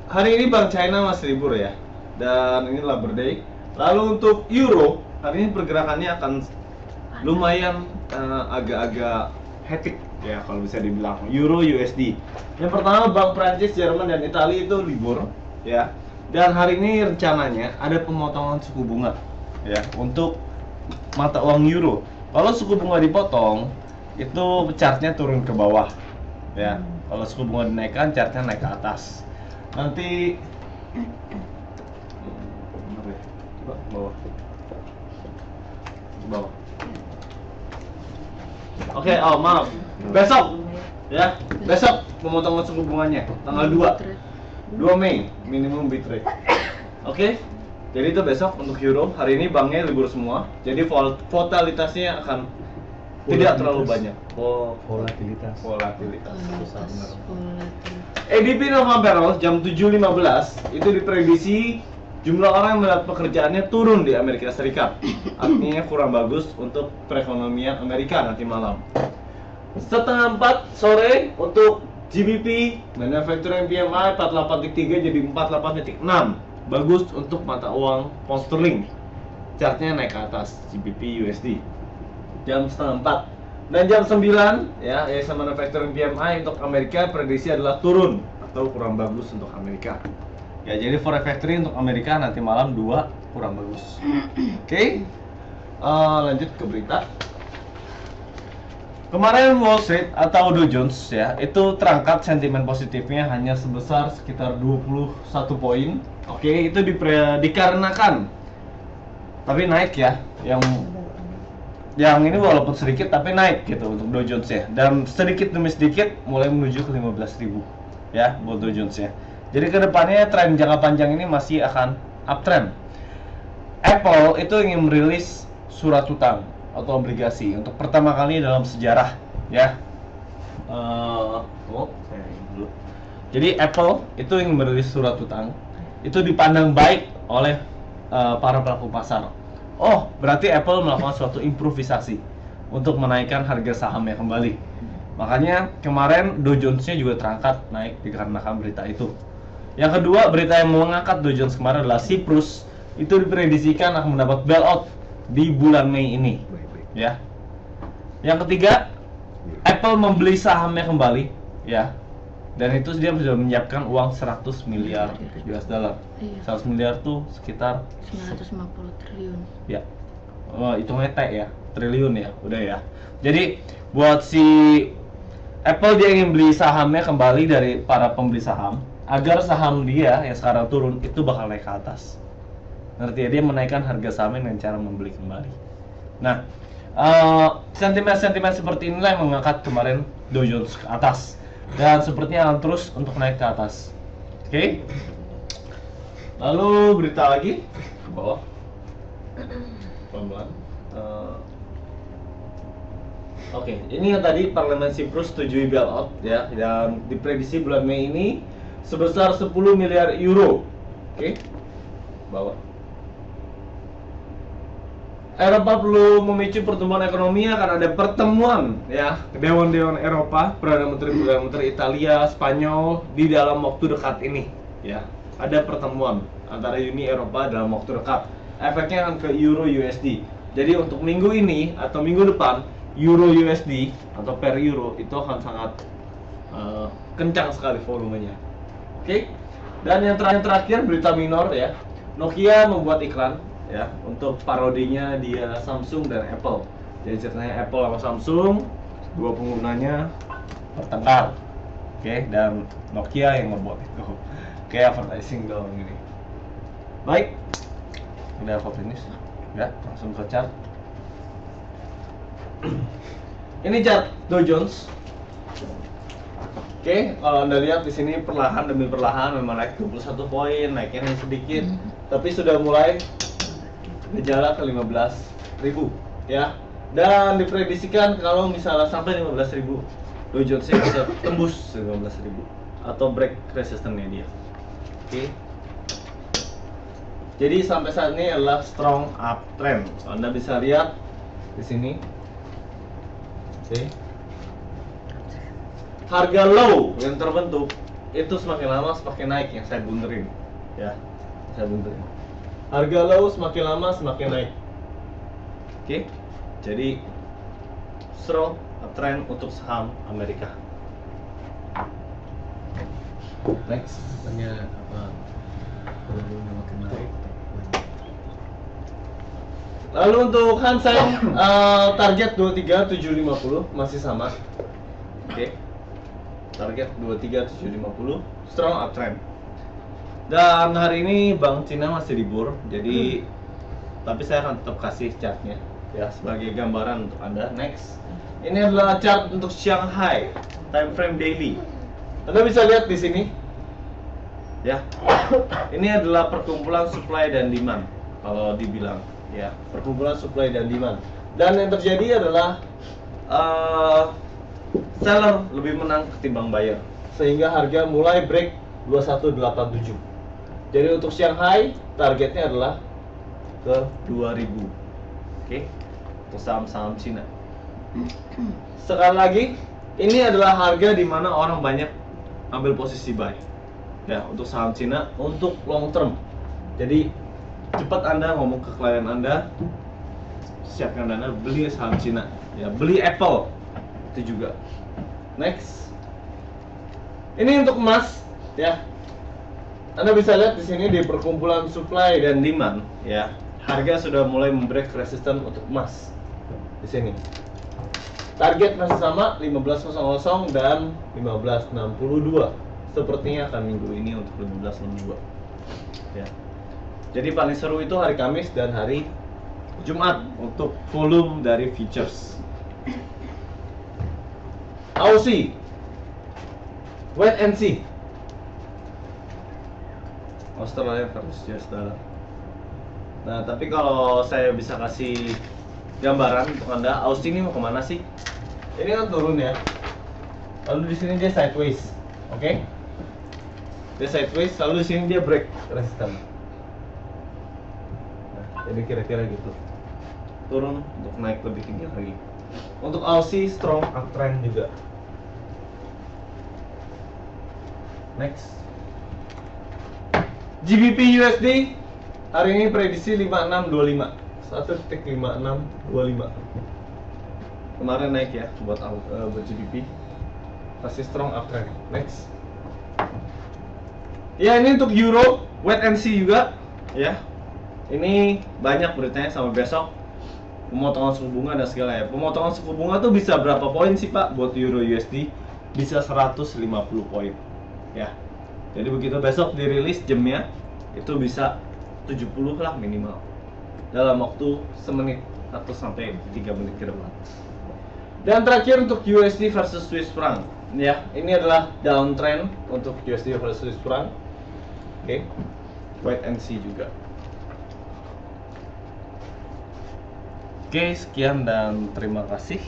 Hari ini Bank China masih libur ya, dan ini Labor Day. Lalu untuk Euro, hari ini pergerakannya akan lumayan agak-agak hectic ya kalau bisa dibilang. Euro USD. Yang pertama Bank Prancis, Jerman, dan Italia itu libur ya. Dan hari ini rencananya ada pemotongan suku bunga ya untuk mata uang euro. Kalau suku bunga dipotong, itu chartnya turun ke bawah ya. Kalau suku bunga dinaikkan, chartnya naik ke atas. Nanti coba bawah. Bawah. Oke, oh maaf. Besok ya, besok pemotongan suku bunganya tanggal 2 Mei minimum bit rate. Oke. Jadi itu besok untuk euro. Hari ini banknya libur semua. Jadi volatilitasnya akan tidak terlalu banyak. Volatilitas. Susah benar. ADP November jam 7.15 itu diprediksi jumlah orang yang melihat pekerjaannya turun di Amerika Serikat. Artinya kurang bagus untuk perekonomian Amerika nanti malam. Setengah 4 sore untuk GBP Manufacturing PMI 48.3 jadi 48.6. Bagus untuk mata uang pound sterling. Chartnya naik ke atas GBP USD. Jam setengah 4 dan jam 9 ya, sama Manufacturing PMI untuk Amerika prediksi adalah turun atau kurang bagus untuk Amerika. Ya, jadi forex factory untuk Amerika nanti malam 2 kurang bagus. Oke. Lanjut ke berita. Kemarin Wall Street atau Dow Jones ya, itu terangkat sentimen positifnya hanya sebesar sekitar 21 poin. Oke, itu dikarenakan tapi naik ya. Yang ini walaupun sedikit tapi naik gitu untuk Dow Jones ya. Dan sedikit demi sedikit mulai menuju ke 15.000 ya buat Dow Jones ya. Jadi kedepannya tren jangka panjang ini masih akan uptrend. Apple itu ingin merilis surat utang atau obligasi untuk pertama kali dalam sejarah ya. Jadi Apple itu ingin merilis surat utang, itu dipandang baik oleh para pelaku pasar. Oh, berarti Apple melakukan suatu improvisasi untuk menaikkan harga sahamnya kembali. Makanya kemarin Dow Jones-nya juga terangkat naik dikarenakan berita itu. Yang kedua, berita yang mengangkat Dow Jones kemarin adalah Cyprus itu diprediksikan akan mendapat bailout di bulan Mei ini. Ya. Yang ketiga, Apple membeli sahamnya kembali, ya. Dan itu dia sudah menyiapkan uang 100 miliar US dollar. 100 miliar tuh sekitar 950 triliun. Ya. Hitungnya T ya, triliun ya, udah ya. Jadi buat si Apple dia ingin beli sahamnya kembali dari para pembeli saham agar saham dia yang sekarang turun itu bakal naik ke atas. Ngerti ya, dia menaikkan harga sahamnya dengan cara membeli kembali. Nah, sentimen-sentimen seperti inilah yang mengangkat kemarin Dow Jones ke atas dan sepertinya akan terus untuk naik ke atas. Oke. Lalu berita lagi ke bawah. Pelan-pelan. Oke, ini yang tadi Parlemen Cyprus setujui bailout ya, dan diprediksi bulan Mei ini sebesar 10 miliar euro. Oke. Bawah. Eropa perlu memicu pertumbuhan ekonomi, akan ada pertemuan ya dewan-dewan Eropa, perdana-menteri Italia, Spanyol di dalam waktu dekat ini ya. Ada pertemuan antara Uni Eropa dalam waktu dekat. Efeknya akan ke Euro USD. Jadi untuk minggu ini atau minggu depan Euro USD atau per euro itu akan sangat kencang sekali volumenya. Oke. Dan yang terakhir berita minor ya. Nokia membuat iklan ya untuk parodinya dia Samsung dan Apple. Jadi ceritanya Apple sama Samsung, dua penggunanya bertengkar. Oke, dan Nokia yang ngebuat itu. Kayak advertising doang gini. Baik. Udah finish. Ya, langsung ke chart. Ini chart Dow Jones. Oke, kalau Anda lihat di sini perlahan demi perlahan memang naik 21 poin, naiknya sedikit, tapi sudah mulai gejala ke 15.000 ya. Dan diprediksikan kalau misalnya sampai 15.000 Dow Jones bisa tembus 15.000 atau break resistance-nya dia. Oke. Jadi sampai saat ini adalah strong uptrend. Anda bisa lihat di sini. Oke. harga low yang terbentuk itu semakin lama semakin naik, yang saya bunterin ya, saya bunterin. Harga low semakin lama semakin naik. Oke, jadi strong uptrend untuk saham Amerika. Next. Katanya apa? Volume makin naik. Lalu untuk Hanseng target 23750 masih sama. Oke. Target 23750, strong uptrend. Dan hari ini Bank Cina masih libur, jadi tapi saya akan tetap kasih chartnya ya sebagai gambaran untuk Anda. Next. Ini adalah chart untuk Shanghai time frame daily. Anda bisa lihat di sini. Ya. Ini adalah perkumpulan supply dan demand kalau dibilang ya, perkumpulan supply dan demand. Dan yang terjadi adalah seller lebih menang ketimbang buyer, sehingga harga mulai break 2187. Jadi untuk Shanghai targetnya adalah ke 2000. Oke. Untuk saham-saham Cina. Sekali lagi, ini adalah harga di mana orang banyak ambil posisi buy. Ya, untuk saham Cina untuk long term. Jadi cepat Anda ngomong ke klien Anda, siapkan dana beli saham Cina. Ya, beli Apple itu juga. Next. Ini untuk emas ya. Anda bisa lihat di sini di perkumpulan supply dan demand ya. Harga sudah mulai membreak resisten untuk emas. Di sini. Target masih sama 15.00 dan 15.62. Sepertinya akan minggu ini untuk 15.62. Ya. Jadi paling seru itu hari Kamis dan hari Jumat untuk volume dari futures. Aussie, wait and see. Australia versus US dollar. Nah, tapi kalau saya bisa kasih gambaran untuk Anda, Aussie ini mau kemana sih? Ini kan turun ya. Lalu di sini dia sideways, oke? Dia sideways, lalu di sini dia break resisten. Nah, jadi kira-kira gitu. Turun untuk naik lebih tinggi lagi. Untuk Aussie strong uptrend juga. Next. GBP USD hari ini prediksi 5625. 1.5625. Kemarin naik ya buat GBP. Masih strong uptrend. Next. Ya, ini untuk Euro, wait and see juga ya. Ini banyak beritanya sampai besok. Pemotongan suku bunga dan segala ya. Pemotongan suku bunga tuh bisa berapa poin sih Pak buat Euro USD? Bisa 150 poin. Ya. Jadi begitu besok dirilis jamnya itu bisa 70 lah minimal. Dalam waktu semenit atau sampai 3 menit ke depan. Dan terakhir untuk USD versus Swiss franc. Ya, ini adalah downtrend untuk USD versus Swiss franc. Oke. Wait and see juga. Oke, sekian dan terima kasih.